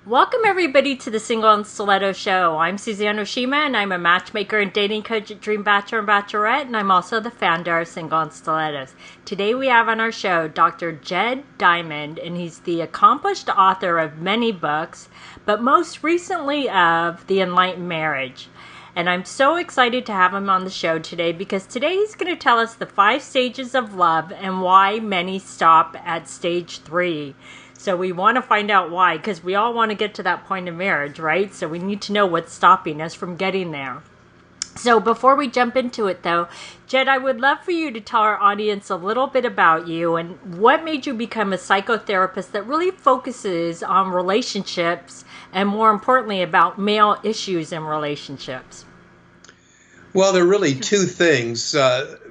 Welcome, everybody, to the Single and Stiletto Show. I'm Suzanne Oshima, and I'm a matchmaker and dating coach at Dream Bachelor and Bachelorette, and I'm also the founder of Single and Stilettos. Today we have on our show Dr. Jed Diamond, and he's the accomplished author of many books, but most recently of The Enlightened Marriage. And I'm so excited to have him on the show today because today he's going to tell us the 5 stages of love and why many stop at stage 3. So we want to find out why, because we all want to get to that point in marriage, right? So we need to know what's stopping us from getting there. So before we jump into it, though, Jed, I would love for you to tell our audience a little bit about you and what made you become a psychotherapist that really focuses on relationships and, more importantly, about male issues in relationships. Well, there are really two things.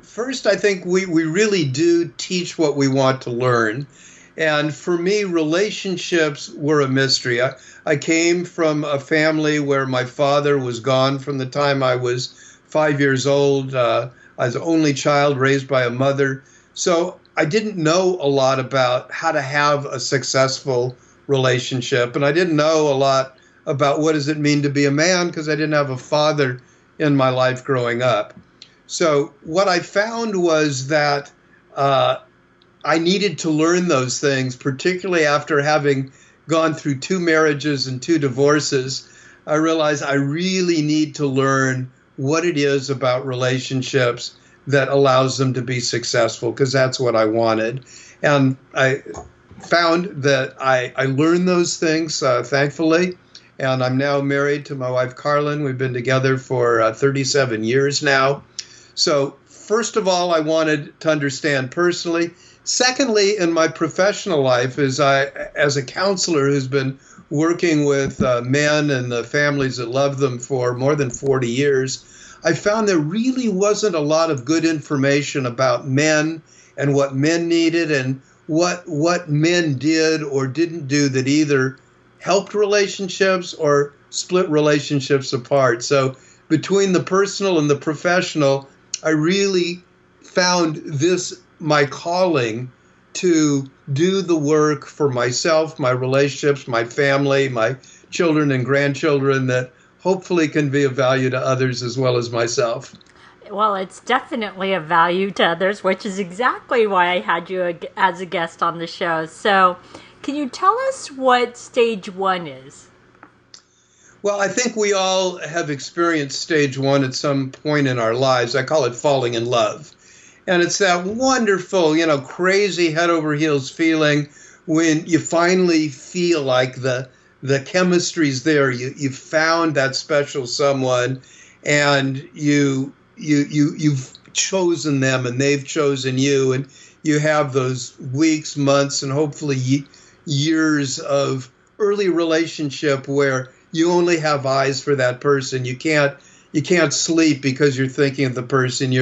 First, I think we really do teach what we want to learn. And for me, relationships were a mystery. I came from a family where my father was gone from the time I was 5 years old. I was the only child raised by a mother. So I didn't know a lot about how to have a successful relationship. And I didn't know a lot about what does it mean to be a man because I didn't have a father in my life growing up. So what I found was that I needed to learn those things, particularly after having gone through 2 marriages and 2 divorces. I realized I really need to learn what it is about relationships that allows them to be successful, because that's what I wanted. And I found that I learned those things, thankfully. And I'm now married to my wife, Carlin. We've been together for 37 years now. So first of all, I wanted to understand personally. Secondly, in my professional life, as a counselor who's been working with men and the families that love them for more than 40 years, I found there really wasn't a lot of good information about men and what men needed and what men did or didn't do that either helped relationships or split relationships apart. So between the personal and the professional, I really found this my calling to do the work for myself, my relationships, my family, my children and grandchildren that hopefully can be of value to others as well as myself. Well, it's definitely of value to others, which is exactly why I had you as a guest on the show. So can you tell us what stage 1 is? Well, I think we all have experienced stage 1 at some point in our lives. I call it falling in love. And it's that wonderful, crazy head over heels feeling when you finally feel like the chemistry's there. You found that special someone, and you've chosen them, and they've chosen you, and you have those weeks, months, and hopefully years of early relationship where you only have eyes for that person. You can't sleep because you're thinking of the person.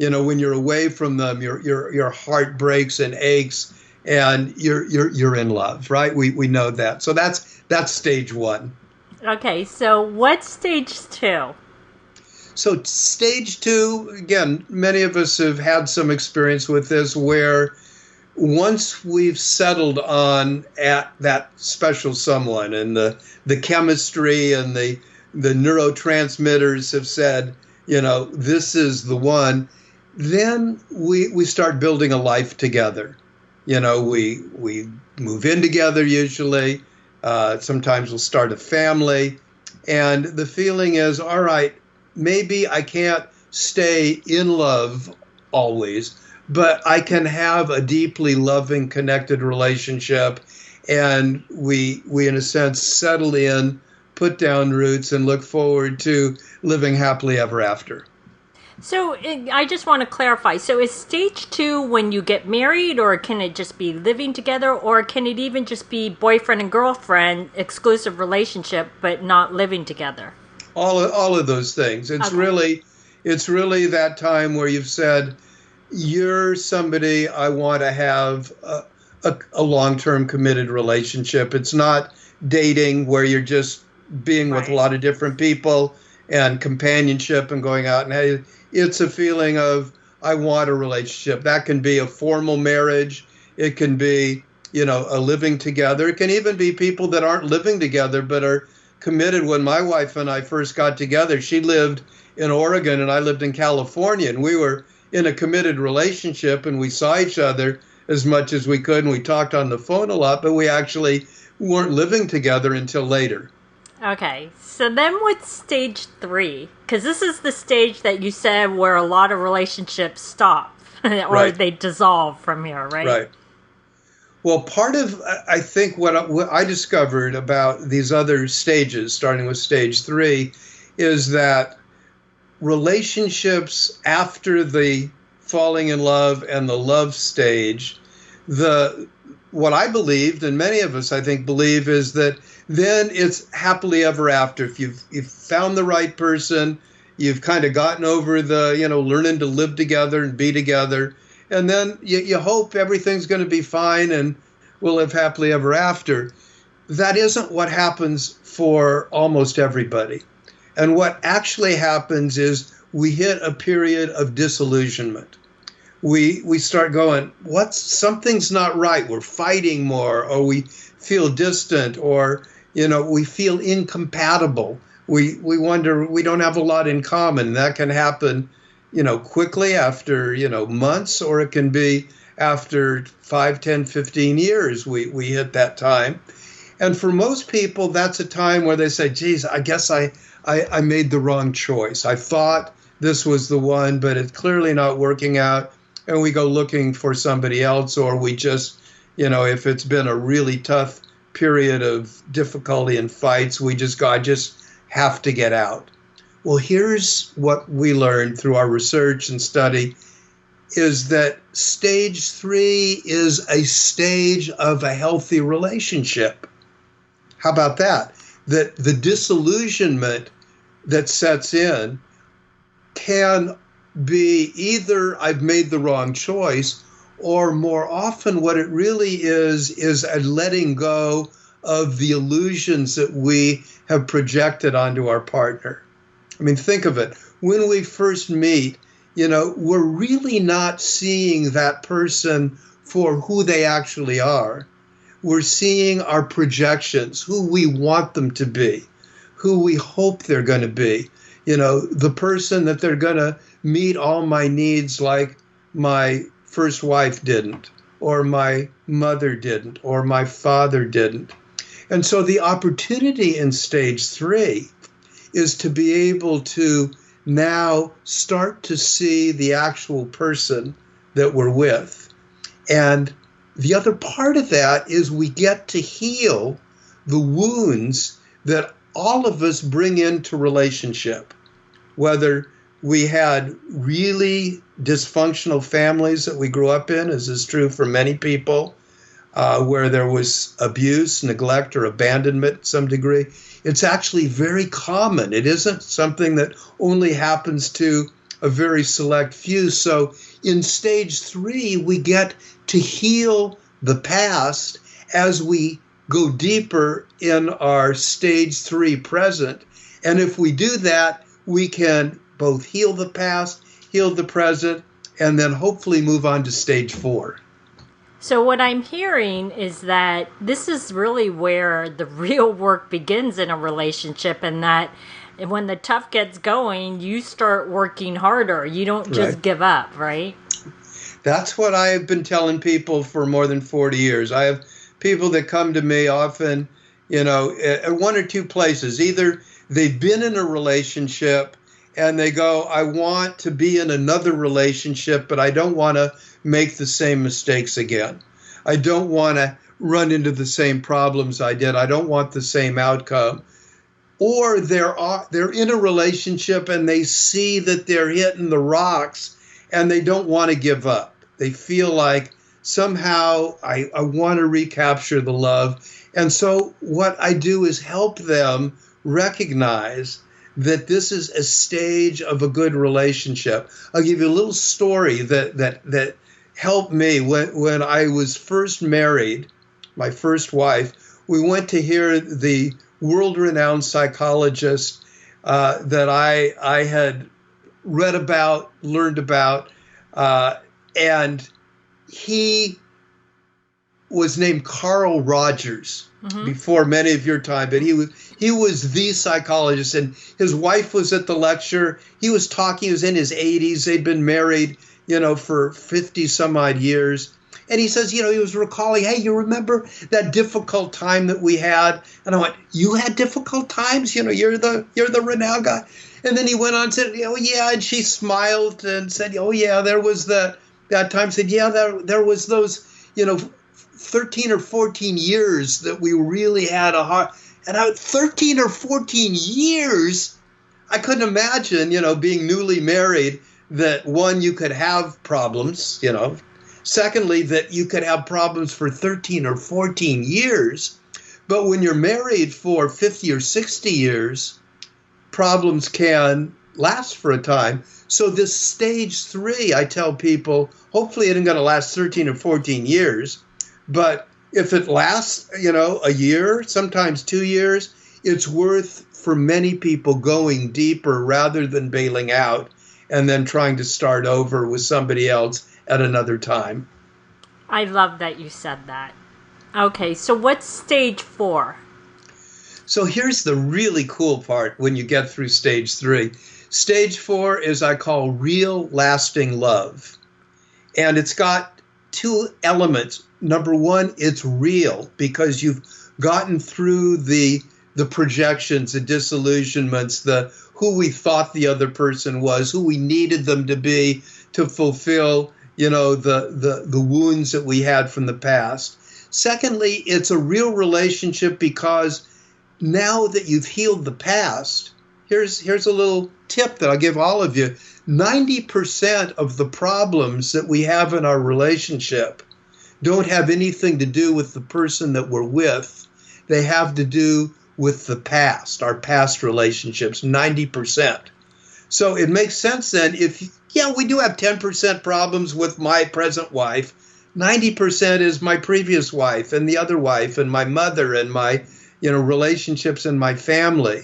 When you're away from them, your heart breaks and aches, and you're in love, right? We know that. So that's stage 1. Okay, so what's stage 2? So stage 2, again, many of us have had some experience with this, where once we've settled on at that special someone and the chemistry and the neurotransmitters have said, this is the one, then we start building a life together. We move in together usually. Sometimes we'll start a family. And the feeling is, all right, maybe I can't stay in love always, but I can have a deeply loving, connected relationship. And we in a sense, settle in, put down roots, and look forward to living happily ever after. So I just want to clarify. So is stage 2 when you get married, or can it just be living together, or can it even just be boyfriend and girlfriend, exclusive relationship, but not living together? All of those things. It's really that time where you've said, you're somebody I want to have a long-term committed relationship. It's not dating where you're just being with a lot of different people and companionship and going out and hey. It's a feeling of, I want a relationship. That can be a formal marriage. It can be living together. It can even be people that aren't living together but are committed. When my wife and I first got together, she lived in Oregon and I lived in California, and we were in a committed relationship, and we saw each other as much as we could, and we talked on the phone a lot, but we actually weren't living together until later. Okay, so then with stage 3, because this is the stage that you said where a lot of relationships stop or they dissolve from here, right? Right. Well, part of, I think, what I discovered about these other stages, starting with stage 3, is that relationships after the falling in love and the love stage, what I believed, and many of us I think believe, is that then it's happily ever after. If you've found the right person, you've kind of gotten over the, learning to live together and be together, and then you hope everything's going to be fine and we'll live happily ever after. That isn't what happens for almost everybody. And what actually happens is we hit a period of disillusionment. We start going, something's not right. We're fighting more, or we feel distant, or, we feel incompatible. We wonder, we don't have a lot in common. That can happen, quickly after, months, or it can be after 5, 10, 15 years we hit that time. And for most people, that's a time where they say, geez, I guess I made the wrong choice. I thought this was the one, but it's clearly not working out. And we go looking for somebody else, or we just, if it's been a really tough period of difficulty and fights, I just have to get out. Well, here's what we learned through our research and study, is that stage 3 is a stage of a healthy relationship. How about that? That the disillusionment that sets in can be either I've made the wrong choice, or more often what it really is a letting go of the illusions that we have projected onto our partner. I mean, think of it. When we first meet, we're really not seeing that person for who they actually are. We're seeing our projections, who we want them to be, who we hope they're going to be. The person that they're going to meet all my needs like my first wife didn't, or my mother didn't, or my father didn't. And so the opportunity in stage 3 is to be able to now start to see the actual person that we're with. And the other part of that is we get to heal the wounds that all of us bring into relationship, whether we had really dysfunctional families that we grew up in, as is true for many people, where there was abuse, neglect, or abandonment to some degree. It's actually very common. It isn't something that only happens to a very select few. So in stage 3, we get to heal the past as we go deeper in our stage 3 present. And if we do that, we can both heal the past, heal the present, and then hopefully move on to stage 4. So what I'm hearing is that this is really where the real work begins in a relationship, and that when the tough gets going, you start working harder. You don't just give up, right? That's what I have been telling people for more than 40 years. I have people that come to me often, at one or two places. Either they've been in a relationship and they go, I want to be in another relationship, but I don't want to make the same mistakes again. I don't want to run into the same problems I did. I don't want the same outcome. Or they're in a relationship and they see that they're hitting the rocks and they don't want to give up. They feel like somehow I want to recapture the love. And so what I do is help them recognize that this is a stage of a good relationship. I'll give you a little story that helped me. When I was first married, my first wife, we went to hear the world-renowned psychologist that I had read about, learned about, and he was named Carl Rogers before many of your time, but he was the psychologist, and his wife was at the lecture. He was talking, he was in his 80s. They'd been married, for 50 some odd years. And he says, he was recalling, hey, you remember that difficult time that we had? And I went, you had difficult times? You're the renowned guy. And then he went on and said, oh, yeah. And she smiled and said, oh, yeah, there was that time. Said, yeah, there was those, 13 or 14 years that we really had a hard. And 13 or 14 years, I couldn't imagine, being newly married, that one, you could have problems, Secondly, that you could have problems for 13 or 14 years. But when you're married for 50 or 60 years, problems can last for a time. So this stage 3, I tell people, hopefully it isn't going to last 13 or 14 years. But if it lasts, a year, sometimes 2 years, it's worth for many people going deeper rather than bailing out and then trying to start over with somebody else at another time. I love that you said that. Okay, so what's stage 4? So here's the really cool part when you get through stage 3. Stage 4 is, I call, real lasting love. And it's got 2 elements. Number 1, it's real because you've gotten through the projections, the disillusionments, the who we thought the other person was, who we needed them to be to fulfill the wounds that we had from the past. Secondly, it's a real relationship because now that you've healed the past, here's a little tip that I'll give all of you. 90% of the problems that we have in our relationship don't have anything to do with the person that we're with. They have to do with the past, our past relationships, 90%. So it makes sense then we do have 10% problems with my present wife. 90% is my previous wife and the other wife and my mother and my, relationships in my family.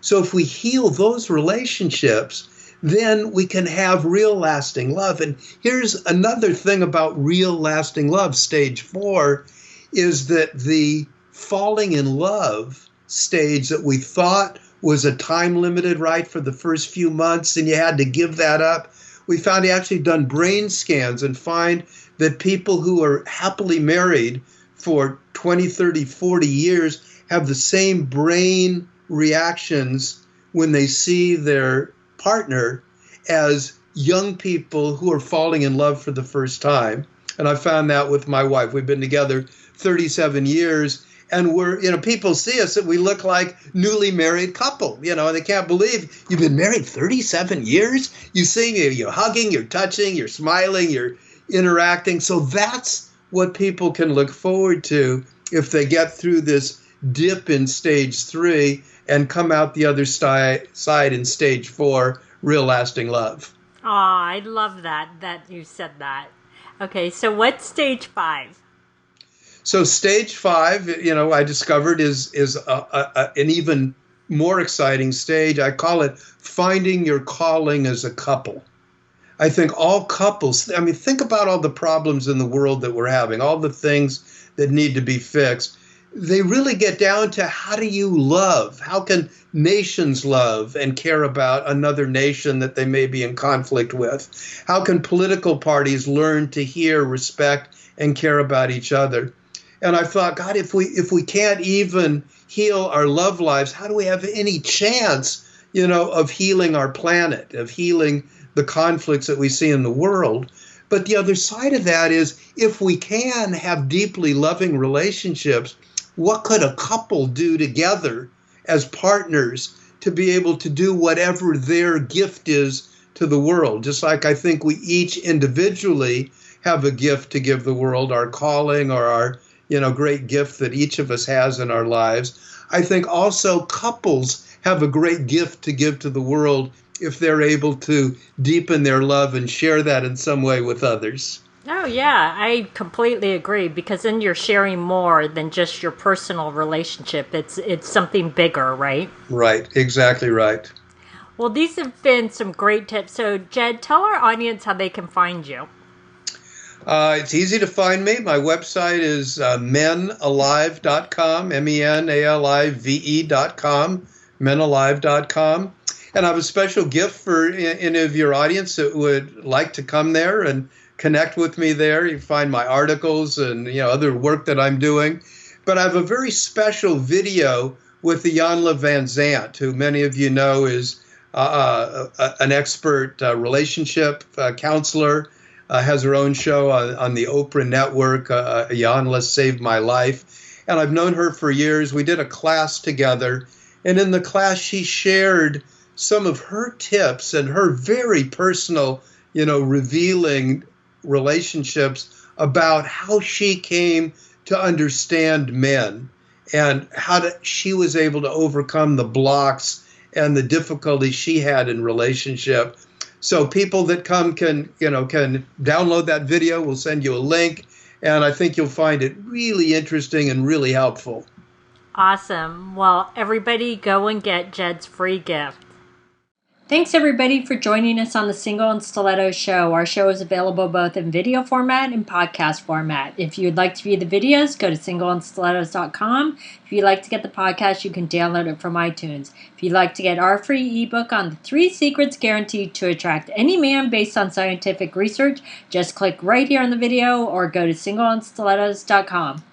So if we heal those relationships, then we can have real lasting love. And here's another thing about real lasting love. Stage 4 is that the falling in love stage that we thought was a time limited, right, for the first few months, and you had to give that up. We found he actually done brain scans and find that people who are happily married for 20, 30, 40 years have the same brain reactions when they see their partner as young people who are falling in love for the first time. And I found that with my wife. We've been together 37 years. And we're, people see us that we look like newly married couple, and they can't believe you've been married 37 years. You see, you're hugging, you're touching, you're smiling, you're interacting. So that's what people can look forward to if they get through this dip in stage 3 and come out the other side in stage 4, real lasting love. Oh, I love that you said that. Okay, so what's stage 5? So stage 5, I discovered is an even more exciting stage. I call it finding your calling as a couple. I think all couples, think about all the problems in the world that we're having, all the things that need to be fixed. They really get down to how do you love? How can nations love and care about another nation that they may be in conflict with? How can political parties learn to hear, respect, and care about each other? And I thought, God, if we can't even heal our love lives, how do we have any chance, of healing our planet, of healing the conflicts that we see in the world? But the other side of that is if we can have deeply loving relationships, what could a couple do together as partners to be able to do whatever their gift is to the world? Just like I think we each individually have a gift to give the world, our calling or our great gift that each of us has in our lives. I think also couples have a great gift to give to the world if they're able to deepen their love and share that in some way with others. Oh, yeah, I completely agree, because then you're sharing more than just your personal relationship. It's something bigger, right? Right, exactly right. Well, these have been some great tips. So, Jed, tell our audience how they can find you. It's easy to find me. My website is menalive.com, menalive.com, menalive.com. And I have a special gift for any of your audience that would like to come there and connect with me there. You can find my articles and other work that I'm doing. But I have a very special video with Iyanla Vanzant, who many of you know is an expert relationship counselor. Has her own show on the Oprah Network. Iyanla saved my life. And I've known her for years. We did a class together. And in the class, she shared some of her tips and her very personal, revealing relationships about how she came to understand men and how she was able to overcome the blocks and the difficulties she had in relationship. So people that come can download that video. We'll send you a link, and I think you'll find it really interesting and really helpful. Awesome. Well, everybody go and get Jed's free gift. Thanks, everybody, for joining us on the Single and Stiletto Show. Our show is available both in video format and podcast format. If you'd like to view the videos, go to singleandstilettos.com. If you'd like to get the podcast, you can download it from iTunes. If you'd like to get our free ebook on the 3 secrets guaranteed to attract any man based on scientific research, just click right here on the video or go to singleandstilettos.com.